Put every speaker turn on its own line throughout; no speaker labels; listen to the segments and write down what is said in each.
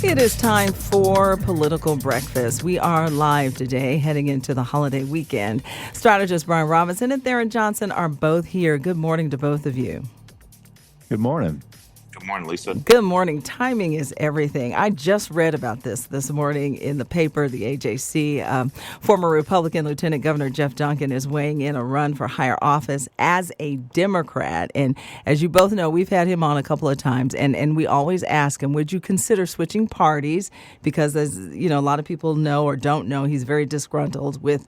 It is time for Political Breakfast. We are live today, heading into the holiday weekend. Strategist Brian Robinson and Tharon Johnson are both here. Good morning to both of you.
Good morning.
Good morning, Lisa.
Good morning. Timing is everything. I just read about this morning in the paper, the AJC. Former Republican Lieutenant Governor Geoff Duncan is weighing in a run for higher office as a Democrat. And as you both know, we've had him on a couple of times, and we always ask him, would you consider switching parties? Because, as you know, a lot of people know or don't know, he's very disgruntled with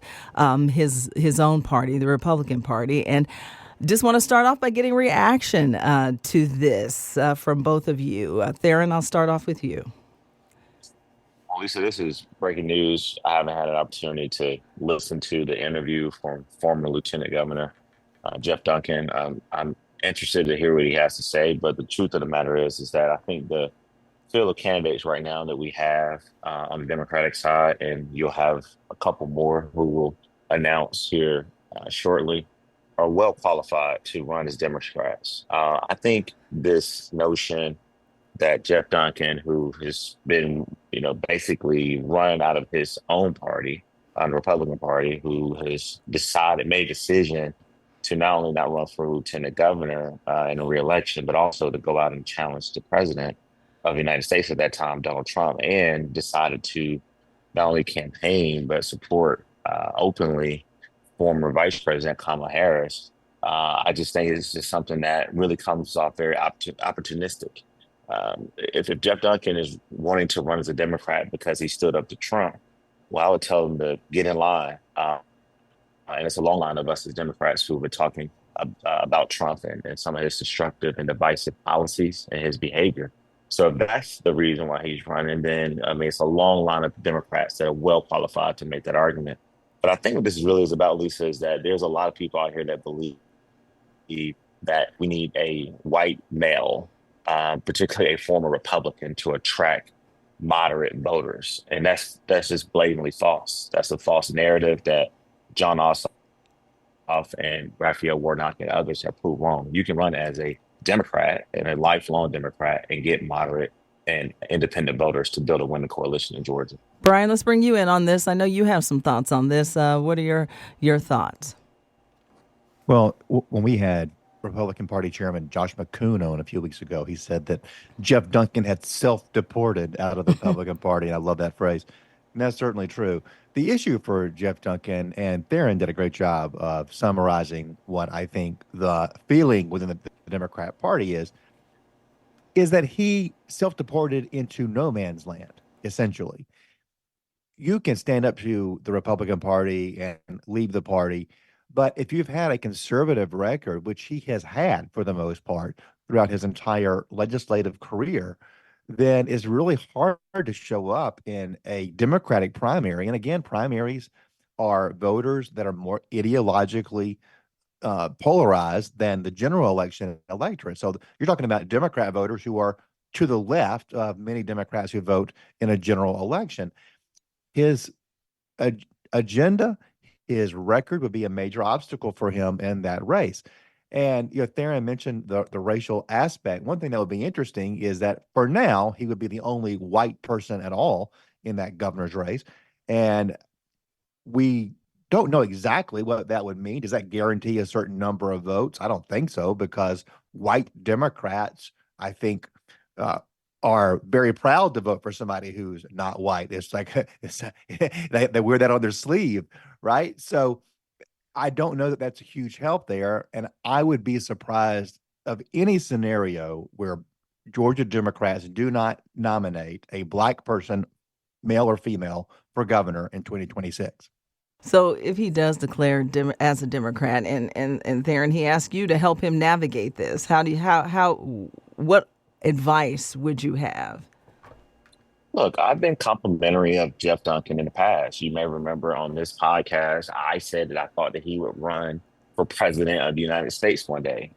his own party, the Republican Party. And just want to start off by getting reaction to this from both of you. Tharon, I'll start off with you.
Well, Lisa, this is breaking news. I haven't had an opportunity to listen to the interview from former Lieutenant Governor Geoff Duncan. I'm interested to hear what he has to say, but the truth of the matter is that I think the field of candidates right now that we have on the Democratic side, and you'll have a couple more who will announce here shortly, are well qualified to run as Democrats. I think this notion that Geoff Duncan, who has been, basically run out of his own party, the Republican Party, who has made a decision to not only not run for lieutenant governor in a reelection, but also to go out and challenge the president of the United States at that time, Donald Trump, and decided to not only campaign but support openly former Vice President Kamala Harris. I just think it's just something that really comes off very opportunistic. If Geoff Duncan is wanting to run as a Democrat because he stood up to Trump, well, I would tell him to get in line. And it's a long line of us as Democrats who have been talking about Trump and some of his destructive and divisive policies and his behavior. So if that's the reason why he's running, then I mean, it's a long line of Democrats that are well qualified to make that argument. But I think what this really is about, Lisa, is that there's a lot of people out here that believe that we need a white male, particularly a former Republican, to attract moderate voters. And that's just blatantly false. That's a false narrative that John Ossoff and Raphael Warnock and others have proved wrong. You can run as a Democrat and a lifelong Democrat and get moderate and independent voters to build a winning coalition in Georgia.
Brian, let's bring you in on this. I know you have some thoughts on this. What are your thoughts?
Well, when we had Republican Party Chairman Josh McCoon on a few weeks ago, he said that Geoff Duncan had self-deported out of the Republican Party. And I love that phrase. And that's certainly true. The issue for Geoff Duncan, and Tharon did a great job of summarizing what I think the feeling within the Democrat Party is that he self-deported into no man's land, essentially. You can stand up to the Republican Party and leave the party, but if you've had a conservative record, which he has had for the most part throughout his entire legislative career, then it's really hard to show up in a Democratic primary. And again, primaries are voters that are more ideologically polarized than the general election electorate. So you're talking about Democrat voters who are to the left of many Democrats who vote in a general election. His agenda, his record would be a major obstacle for him in that race. And Tharon mentioned the racial aspect. One thing that would be interesting is that for now, he would be the only white person at all in that governor's race. And we don't know exactly what that would mean. Does that guarantee a certain number of votes? I don't think so, because white Democrats, I think, are very proud to vote for somebody who's not white. It's like they wear that on their sleeve, right? So I don't know that that's a huge help there. And I would be surprised of any scenario where Georgia Democrats do not nominate a black person, male or female, for governor in 2026.
So if he does declare as a Democrat, and Tharon, he asked you to help him navigate this, what advice would you have?
Look, I've been complimentary of Geoff Duncan in the past. You may remember on this podcast, I said that I thought that he would run for president of the United States one day.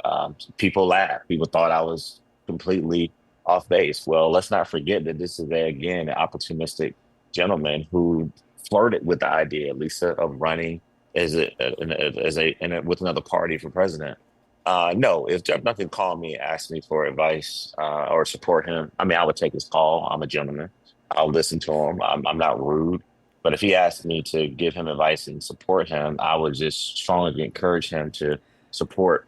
People laughed. People thought I was completely off base. Well, let's not forget that this is, again, an opportunistic gentleman who flirted with the idea, Lisa, of running with another party for president. No, if Jeff Duncan called me and asked me for advice or support him, I mean, I would take his call. I'm a gentleman. I'll listen to him. I'm not rude. But if he asked me to give him advice and support him, I would just strongly encourage him to support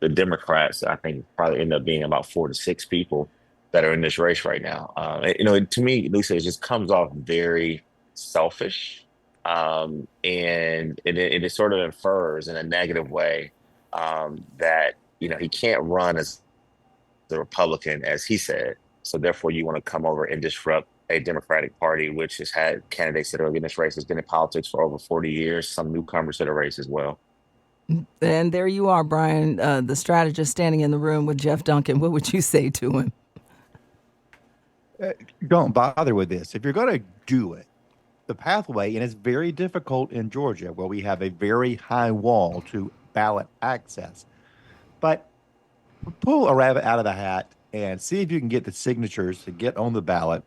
the Democrats. I think probably end up being about 4 to 6 people that are in this race right now. To me, Lisa, it just comes off very selfish, and it sort of infers in a negative way that he can't run as the Republican, as he said. So therefore, you want to come over and disrupt a Democratic Party, which has had candidates that are in this race, has been in politics for over 40 years, some newcomers to the race as well.
And there you are, Brian, the strategist standing in the room with Geoff Duncan. What would you say to him?
Don't bother with this. If you're going to do it, the pathway, and it's very difficult in Georgia where we have a very high wall to ballot access. But pull a rabbit out of the hat and see if you can get the signatures to get on the ballot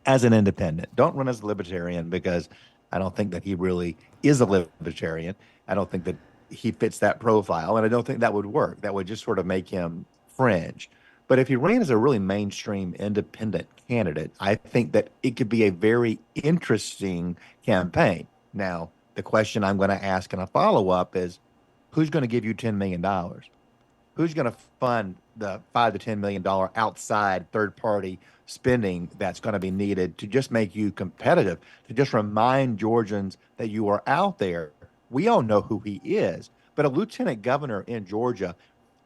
as an independent. Don't run as a libertarian, because I don't think that he really is a libertarian. I don't think that he fits that profile, and I don't think that would work. That would just sort of make him fringe. But if he ran as a really mainstream independent candidate, I think that it could be a very interesting campaign. Now, the question I'm going to ask in a follow-up is, who's going to give you $10 million? Who's going to fund the $5 to $10 million outside third-party spending that's going to be needed to just make you competitive, to just remind Georgians that you are out there? We all know who he is, but a lieutenant governor in Georgia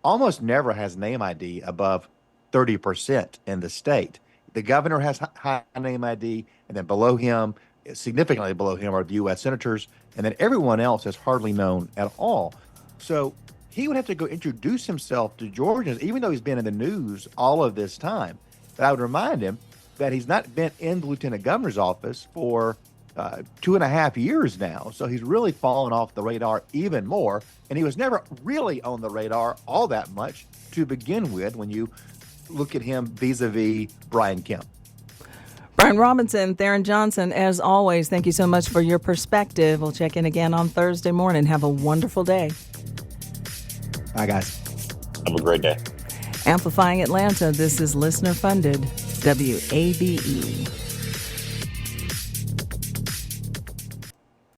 almost never has name ID above 30% in the state. The governor has high name ID, and then below him, significantly below him, are the U.S. senators, and then everyone else is hardly known at all. So he would have to go introduce himself to Georgians, even though he's been in the news all of this time. But I would remind him that he's not been in the lieutenant governor's office for 2.5 years now. So he's really fallen off the radar even more. And he was never really on the radar all that much to begin with when you look at him vis-a-vis Brian Kemp.
Brian Robinson, Tharon Johnson, as always, thank you so much for your perspective. We'll check in again on Thursday morning. Have a wonderful day.
Bye, guys.
Have a great day.
Amplifying Atlanta, this is listener funded WABE.